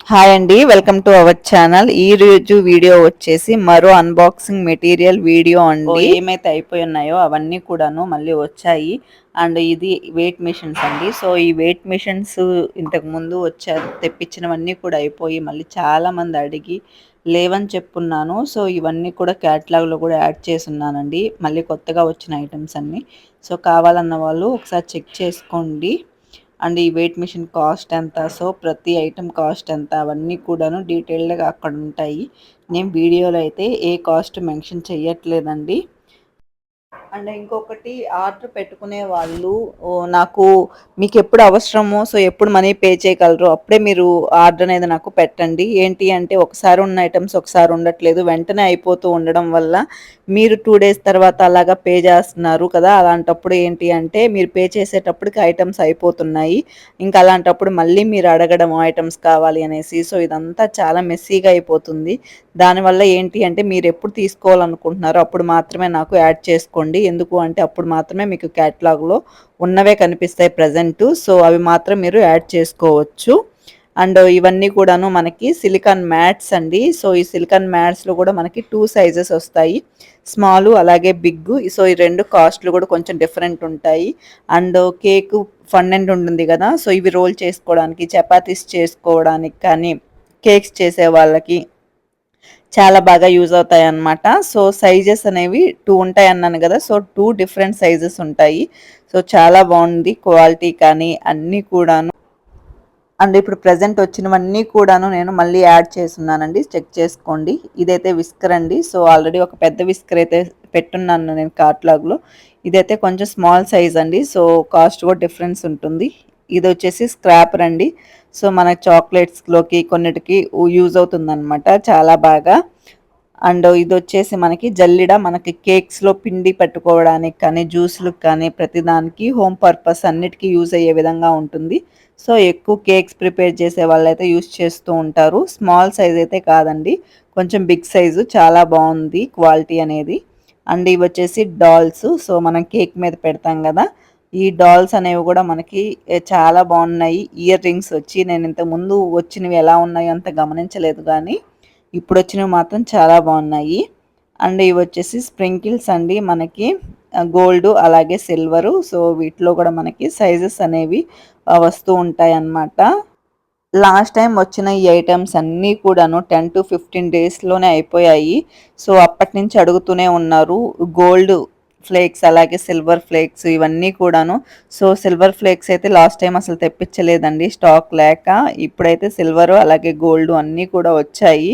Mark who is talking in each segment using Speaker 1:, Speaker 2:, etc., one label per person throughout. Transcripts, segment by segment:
Speaker 1: Hi అండి, welcome to our channel. ఈ రోజు వీడియో వచ్చేసి మరో అన్బాక్సింగ్ మెటీరియల్ వీడియో అండి. ఏమైతే అయిపోయి ఉన్నాయో అవన్నీ కూడాను మళ్ళీ వచ్చాయి. అండ్ ఇది వెయిట్ మిషన్స్ అండి. సో ఈ వెయిట్ మిషన్స్ ఇంతకు ముందు వచ్చారు, తెప్పించినవన్నీ కూడా అయిపోయి మళ్ళీ చాలా మంది అడిగి లేవని చెప్పున్నాను. సో ఇవన్నీ కూడా క్యాటలాగ్లో కూడా యాడ్ చేసి ఉన్నానండి, మళ్ళీ కొత్తగా వచ్చిన ఐటమ్స్ అన్నీ. సో కావాలన్న వాళ్ళు ఒకసారి చెక్ చేసుకోండి. అండ్ ఈ వెయిట్ మిషన్ కాస్ట్ ఎంత, సో ప్రతి ఐటెం కాస్ట్ ఎంత, అవన్నీ కూడాను డీటెయిల్డ్గా అక్కడ ఉంటాయి. నేను వీడియోలో అయితే ఏ కాస్ట్ మెన్షన్ చేయట్లేదండి. అండ్ ఇంకొకటి, ఆర్డర్ పెట్టుకునే వాళ్ళు నాకు మీకు ఎప్పుడు అవసరమో, సో ఎప్పుడు మనీ పే చేయగలరో అప్పుడే మీరు ఆర్డర్ అనేది నాకు పెట్టండి. ఏంటి అంటే ఒకసారి ఉన్న ఐటమ్స్ ఒకసారి ఉండట్లేదు, వెంటనే అయిపోతూ ఉండడం వల్ల మీరు 2 days తర్వాత అలాగా పే చేస్తున్నారు కదా. అలాంటప్పుడు ఏంటి అంటే మీరు పే చేసేటప్పటికి ఐటమ్స్ అయిపోతున్నాయి. ఇంకా అలాంటప్పుడు మళ్ళీ మీరు అడగడం ఐటమ్స్ కావాలి అనేసి, సో ఇదంతా చాలా మెస్సీగా అయిపోతుంది. దానివల్ల ఏంటి అంటే మీరు ఎప్పుడు తీసుకోవాలనుకుంటున్నారో అప్పుడు మాత్రమే నాకు యాడ్ చేసుకోండి. ఎందుకు అంటే అప్పుడు మాత్రమే మీకు క్యాటలాగ్లో ఉన్నవే కనిపిస్తాయి ప్రజెంట్. సో అవి మాత్రం మీరు యాడ్ చేసుకోవచ్చు. అండ్ ఇవన్నీ కూడాను మనకి సిలికాన్ మ్యాట్స్ అండి. సో ఈ సిలికాన్ మ్యాట్స్లో కూడా మనకి 2 sizes వస్తాయి, స్మాల్ అలాగే బిగ్. సో ఈ రెండు కాస్ట్లు కూడా కొంచెం డిఫరెంట్ ఉంటాయి. అండ్ కేక్ ఫండెంట్ ఉంటుంది కదా, సో ఇవి రోల్ చేసుకోవడానికి, చపాతీస్ చేసుకోవడానికి కానీ, కేక్స్ చేసే వాళ్ళకి చాలా బాగా యూజ్ అవుతాయి అన్నమాట. సో సైజెస్ అనేవి 2 ఉంటాయి అన్నాను కదా, సో 2 డిఫరెంట్ సైజెస్ ఉంటాయి. సో చాలా బాగుంది క్వాలిటీ కానీ అన్నీ కూడాను. అండ్ ఇప్పుడు ప్రజెంట్ వచ్చినవన్నీ కూడాను నేను మళ్ళీ యాడ్ చేస్తున్నానండి, చెక్ చేసుకోండి. ఇదైతే విస్కర్ అండి. సో ఆల్రెడీ ఒక పెద్ద విస్కర్ అయితే పెట్టున్నాను నేను కార్ట్లాగ్లో. ఇదైతే కొంచెం స్మాల్ సైజ్ అండి, సో కాస్ట్ కూడా డిఫరెన్స్ ఉంటుంది. ఇది వచ్చేసి స్క్రాపర్ అండి. సో మన చాక్లెట్స్లోకి కొన్నిటికి యూజ్ అవుతుందన్నమాట చాలా బాగా. అండ్ ఇది వచ్చేసి మనకి జల్లిడ, మనకి కేక్స్లో పిండి పెట్టుకోవడానికి కానీ, జ్యూస్లకు కానీ, ప్రతిదానికి హోమ్ పర్పస్ అన్నిటికీ యూజ్ అయ్యే విధంగా ఉంటుంది. సో ఎక్కువ కేక్స్ ప్రిపేర్ చేసే వాళ్ళైతే యూజ్ చేస్తూ ఉంటారు. స్మాల్ సైజ్ అయితే కాదండి, కొంచెం బిగ్ సైజు, చాలా బాగుంది క్వాలిటీ అనేది. అండ్ ఇవి వచ్చేసి డాల్స్. సో మనం కేక్ మీద పెడతాం కదా, ఈ డాల్స్ అనేవి కూడా మనకి చాలా బాగున్నాయి. ఇయర్ రింగ్స్ వచ్చి, నేను ఇంతకుముందు వచ్చినవి ఎలా ఉన్నాయో అంత గమనించలేదు కానీ ఇప్పుడు వచ్చినవి మాత్రం చాలా బాగున్నాయి. అండ్ ఇవి వచ్చేసి స్ప్రింకిల్స్ అండి, మనకి గోల్డ్ అలాగే సిల్వరు. సో వీటిలో కూడా మనకి సైజెస్ అనేవి వస్తూ ఉంటాయి అన్నమాట. లాస్ట్ టైం వచ్చిన ఈ ఐటమ్స్ అన్నీ కూడాను 10 to 15 daysలోనే అయిపోయాయి. సో అప్పటి నుంచి అడుగుతూనే ఉన్నారు. గోల్డ్ ఫ్లేక్స్ అలాగే సిల్వర్ ఫ్లేక్స్ ఇవన్నీ కూడాను. సో సిల్వర్ ఫ్లేక్స్ అయితే లాస్ట్ టైం అసలు తెప్పించలేదండి స్టాక్ లేక. ఇప్పుడైతే సిల్వర్ అలాగే గోల్డ్ అన్నీ కూడా వచ్చాయి.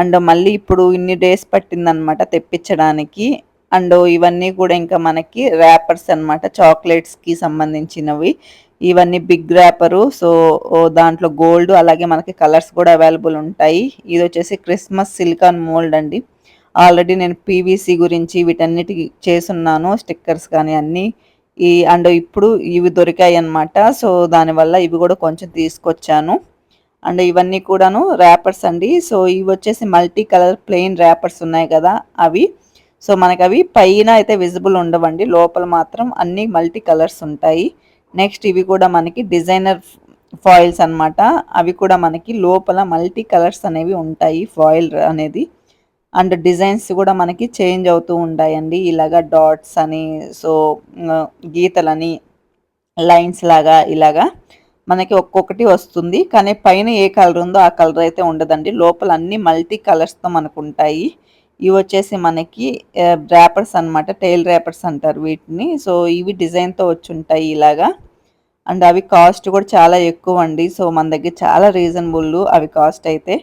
Speaker 1: అండ్ మళ్ళీ ఇప్పుడు ఇన్ని డేస్ పట్టిందనమాట తెప్పించడానికి. అండ్ ఇవన్నీ కూడా ఇంకా మనకి ర్యాపర్స్ అనమాట, చాక్లెట్స్కి సంబంధించినవి. ఇవన్నీ బిగ్ ర్యాపరు. సో దాంట్లో గోల్డ్ అలాగే మనకి కలర్స్ కూడా అవైలబుల్ ఉంటాయి. ఇది వచ్చేసి క్రిస్మస్ సిలికాన్ మోల్డ్ అండి. ఆల్రెడీ నేను పీవీసీ గురించి వీటన్నిటికి చేసున్నాను, స్టిక్కర్స్ కానీ అన్నీ. అండ్ ఇప్పుడు ఇవి దొరికాయి అన్నమాట. సో దానివల్ల ఇవి కూడా కొంచెం తీసుకొచ్చాను. అండ్ ఇవన్నీ కూడాను ర్యాపర్స్ అండి. సో ఇవి వచ్చేసి మల్టీ కలర్ ప్లెయిన్ ర్యాపర్స్ ఉన్నాయి కదా అవి. సో మనకి అవి పైన అయితే విజిబుల్ ఉండవండి, లోపల మాత్రం అన్ని మల్టీ కలర్స్ ఉంటాయి. నెక్స్ట్ ఇవి కూడా మనకి డిజైనర్ ఫాయిల్స్ అన్నమాట. అవి కూడా మనకి లోపల మల్టీ కలర్స్ అనేవి ఉంటాయి ఫాయిల్ అనేది. అండ్ డిజైన్స్ కూడా మనకి చేంజ్ అవుతూ ఉంటాయండి, ఇలాగా డాట్స్ అని, సో గీతలని, లైన్స్ లాగా ఇలాగా మనకి ఒక్కొక్కటి వస్తుంది. కానీ పైన ఏ కలర్ ఉందో ఆ కలర్ అయితే ఉండదండి, లోపల అన్ని మల్టీ కలర్స్తో మనకు ఉంటాయి. ఇవి వచ్చేసి మనకి ర్యాపర్స్ అన్నమాట, టైల్ ర్యాపర్స్ అంటారు వీటిని. సో ఇవి డిజైన్తో వచ్చి ఉంటాయి ఇలాగా. అండ్ అవి కాస్ట్ కూడా చాలా ఎక్కువ అండి. సో మన దగ్గర చాలా రీజనబుల్ అవి కాస్ట్ అయితే.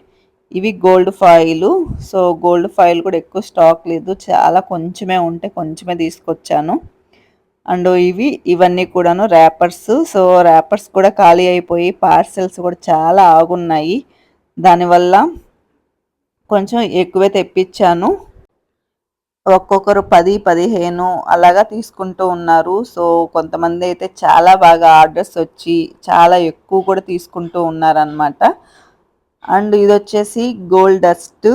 Speaker 1: ఇవి gold foil. So gold foil కూడా ఎక్కువ స్టాక్ లేదు, చాలా కొంచెమే ఉంటే కొంచెమే తీసుకొచ్చాను. అండ్ ఇవన్నీ కూడాను ర్యాపర్స్. సో ర్యాపర్స్ కూడా ఖాళీ అయిపోయి పార్సెల్స్ కూడా చాలా ఆగున్నాయి. దానివల్ల కొంచెం ఎక్కువే తెప్పించాను. ఒక్కొక్కరు 10, 15 అలాగా తీసుకుంటూ ఉన్నారు. సో కొంతమంది అయితే చాలా బాగా ఆర్డర్స్ వచ్చి చాలా ఎక్కువ కూడా తీసుకుంటూ ఉన్నారనమాట. అండ్ ఇది వచ్చేసి గోల్డ్ డస్ట్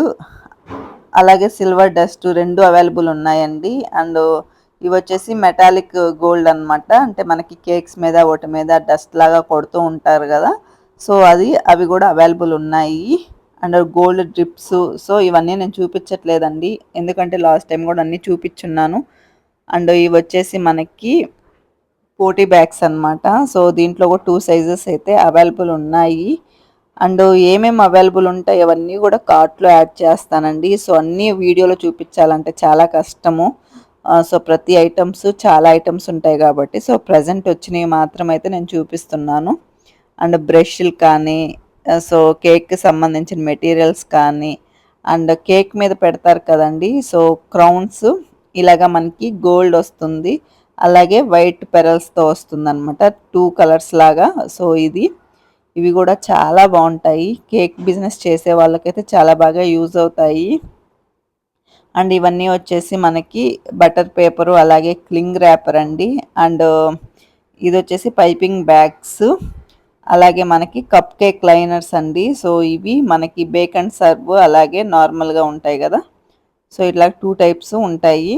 Speaker 1: అలాగే సిల్వర్ డస్ట్ రెండు అవైలబుల్ ఉన్నాయండి. అండ్ ఇవి వచ్చేసి మెటాలిక్ గోల్డ్ అన్నమాట, అంటే మనకి కేక్స్ మీద వాటి మీద డస్ట్ లాగా కొడుతూ ఉంటారు కదా. సో అవి కూడా అవైలబుల్ ఉన్నాయి. And gold drips. సో ఇవన్నీ నేను చూపించట్లేదండి, ఎందుకంటే లాస్ట్ టైం కూడా అన్నీ చూపించున్నాను. అండ్ ఇవి వచ్చేసి మనకి పోటీ బ్యాగ్స్ అనమాట. సో దీంట్లో కూడా 2 సైజెస్ అయితే అవైలబుల్ ఉన్నాయి. అండ్ ఏమేమి అవైలబుల్ ఉంటాయి అవన్నీ కూడా కార్ట్లో యాడ్ చేస్తానండి. సో అన్నీ వీడియోలో చూపించాలంటే చాలా కష్టము. సో ప్రతి ఐటమ్స్ చాలా ఐటమ్స్ ఉంటాయి కాబట్టి సో ప్రజెంట్ వచ్చినవి మాత్రం అయితే నేను చూపిస్తున్నాను. అండ్ బ్రష్లు కానీ, సో కేక్కి సంబంధించిన మెటీరియల్స్ కానీ, అండ్ కేక్ మీద పెడతారు కదండి, సో క్రౌన్స్ ఇలాగా మనకి గోల్డ్ వస్తుంది, అలాగే వైట్ పెరల్స్తో వస్తుంది అనమాట, 2 కలర్స్ లాగా. సో ఇవి కూడా చాలా బాగుంటాయి, కేక్ బిజినెస్ చేసే వాళ్ళకైతే చాలా బాగా యూజ్ అవుతాయి. అండ్ ఇవన్నీ వచ్చేసి మనకి బటర్ పేపరు, అలాగే క్లింగ్ ర్యాపర్ అండి. అండ్ ఇది వచ్చేసి పైపింగ్ బ్యాగ్స్, అలాగే మనకి కప్ కేక్ లైనర్స్ అండి. సో ఇవి మనకి బేక్ అండ్ సర్వ్ అలాగే నార్మల్గా ఉంటాయి కదా, సో ఇట్లా 2 టైప్స్ ఉంటాయి.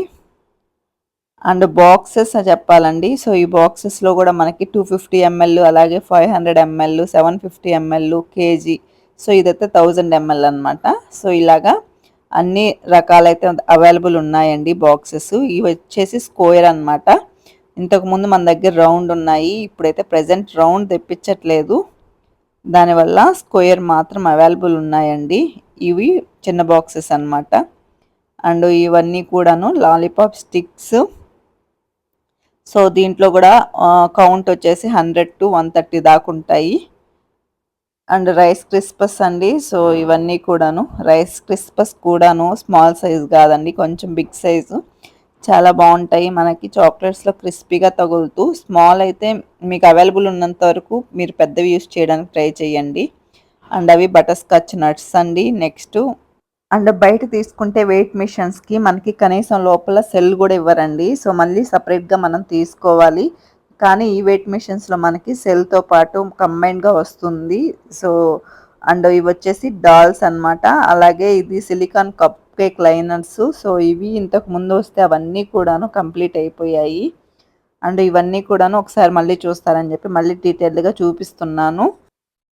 Speaker 1: అండ్ బాక్సెస్ చెప్పాలండి, సో ఈ బాక్సెస్లో కూడా మనకి 250 ml, అలాగే 500 ml, 750 ml, కేజీ, సో ఇదైతే 1000 ml అనమాట. సో ఇలాగా అన్ని రకాలైతే అవైలబుల్ ఉన్నాయండి బాక్సెస్. ఇవి వచ్చేసి స్క్వేర్ అనమాట. ఇంతకుముందు మన దగ్గర రౌండ్ ఉన్నాయి, ఇప్పుడైతే ప్రజెంట్ రౌండ్ తెప్పించట్లేదు, దానివల్ల స్క్వేర్ మాత్రం అవైలబుల్ ఉన్నాయండి. ఇవి చిన్న బాక్సెస్ అనమాట. అండ్ ఇవన్నీ కూడాను లాలీపాప్ స్టిక్స్. సో దీంట్లో కూడా కౌంట్ వచ్చేసి 100 to 130 దాకా ఉంటాయి. అండ్ రైస్ క్రిస్పస్ అండి. సో ఇవన్నీ కూడాను రైస్ క్రిస్పస్ కూడాను స్మాల్ సైజ్ కాదండి, కొంచెం బిగ్ సైజు, చాలా బాగుంటాయి. మనకి చాక్లెట్స్లో క్రిస్పీగా తగులుతూ, స్మాల్ అయితే మీకు అవైలబుల్ ఉన్నంత వరకు మీరు పెద్దవి యూస్ చేయడానికి ట్రై చేయండి. అండ్ అవి బటర్ స్కాచ్ నట్స్ అండి. నెక్స్ట్ అండ్ బయట తీసుకుంటే వెయిట్ మిషన్స్కి మనకి కనీసం లోపల సెల్ కూడా ఇవ్వరండి, సో మళ్ళీ సపరేట్గా మనం తీసుకోవాలి. కానీ ఈ వెయిట్ మిషన్స్లో మనకి సెల్తో పాటు కంబైన్డ్గా వస్తుంది. సో అండ్ ఇవి వచ్చేసి డాల్స్ అనమాట, అలాగే ఇది silicon cup cake liners. So ఇవి ఇంతకు ముందు వస్తే అవన్నీ కూడాను కంప్లీట్ అయిపోయాయి. అండ్ ఇవన్నీ కూడాను ఒకసారి మళ్ళీ చూస్తారని చెప్పి మళ్ళీ డీటెయిల్డ్గా చూపిస్తున్నాను.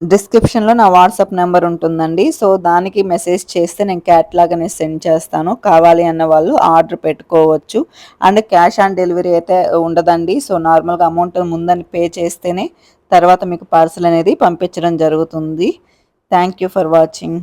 Speaker 1: డిస్క్రిప్షన్లో నా వాట్సాప్ నెంబర్ ఉంటుందండి, సో దానికి మెసేజ్ చేస్తే నేను క్యాట్లాగ్ అనేది సెండ్ చేస్తాను. కావాలి అన్న వాళ్ళు ఆర్డర్ పెట్టుకోవచ్చు. అండ్ క్యాష్ ఆన్ డెలివరీ అయితే ఉండదండి. సో నార్మల్గా అమౌంట్ ముందని పే చేస్తేనే తర్వాత మీకు పార్సల్ అనేది పంపించడం జరుగుతుంది. Thank you for watching.